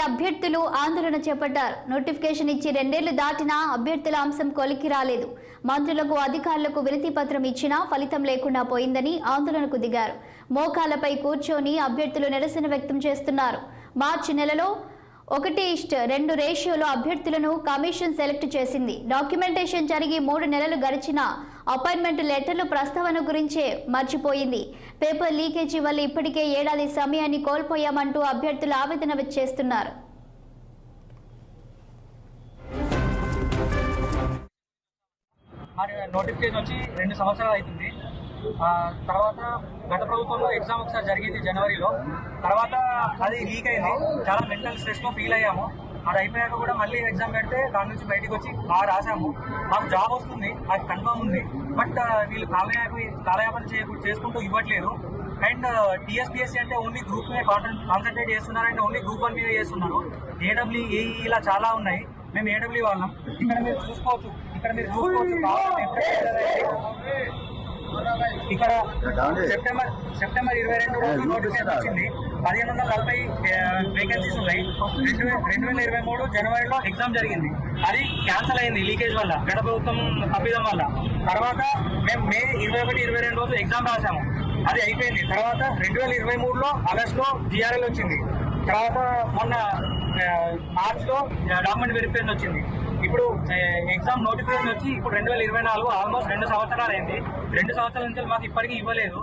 అభ్యర్థులు ఆందోళన చేపట్టారు. నోటిఫికేషన్ ఇచ్చి 2 ఏళ్లు దాటినా అభ్యర్థుల అంశం కొలికి రాలేదు. మంత్రులకు అధికారులకు వినతి పత్రం ఇచ్చినా ఫలితం లేకుండా పోయిందని ఆందోళనకు దిగారు. మోకాలపై కూర్చొని అభ్యర్థులు నిరసన వ్యక్తం చేస్తున్నారు. మార్చి నెలలో 1:2 రేషియోలో అభ్యర్థులను కమిషన్ సెలెక్ట్ చేసింది. డాక్యుమెంటేషన్ జరిగి 3 నెలలు గడిచినా అపాయింట్మెంట్ లెటర్లు ప్రస్తావన గురించే మర్చిపోయింది. పేపర్ లీకేజీ వల్ల ఇప్పటికే ఏడాది సమయాన్ని కోల్పోయామంటూ అభ్యర్థులు ఆవేదన చేస్తున్నారు. నోటిఫికేషన్ వచ్చి 2 సంవత్సరాలు అవుతుంది. తర్వాత గత ప్రభుత్వంలో ఎగ్జామ్ ఒకసారి జరిగింది జనవరిలో. తర్వాత అది లీక్ అయింది. చాలా మెంటల్ స్ట్రెస్లో ఫీల్ అయ్యాము. అది అయిపోయాక కూడా మళ్ళీ ఎగ్జామ్ పెడితే దాని నుంచి బయటకు వచ్చి రాసాము. మాకు జాబ్ వస్తుంది, అది కన్ఫర్మ్ ఉంది. బట్ వీళ్ళు కాలయాపన చేసుకుంటూ ఇవ్వట్లేదు. అండ్ టీఎస్పీఎస్సీ అంటే ఓన్లీ గ్రూప్ మీద కాన్సన్ట్రేట్ చేస్తున్నారు. అండ్ ఓన్లీ గ్రూప్ 1 మీద చేస్తున్నారు. ఏడబ్ల్యూఈ ఇలా చాలా ఉన్నాయి. మేము ఏడబ్ల్యూ వాళ్ళం. ఇక్కడ మీరు చూసుకోవచ్చు. ఇక్కడ సెప్టెంబర్ 22 రోజు నోటిఫికేషన్ వచ్చింది. 1540 వేకెన్సీస్ ఉన్నాయి. 2023 జనవరిలో ఎగ్జామ్ జరిగింది. అది క్యాన్సిల్ అయింది లీకేజ్ వల్ల, గత ప్రభుత్వం తప్పిదం వల్ల. తర్వాత మేము మే 21, 22 రోజు ఎగ్జామ్ రాసాము. అది అయిపోయింది. తర్వాత 2023లో ఆగస్టులో జిఆర్ఎల్ వచ్చింది. తర్వాత మొన్న మార్చ్లో డాక్యుమెంట్ వెరిఫికేషన్ వచ్చింది. ఇప్పుడు ఎగ్జామ్ నోటిఫికేషన్ వచ్చి ఇప్పుడు 2024 ఆల్మోస్ట్ 2 సంవత్సరాలు అయింది. 2 సంవత్సరాల నుంచి మాకు ఇప్పటికీ ఇవ్వలేదు.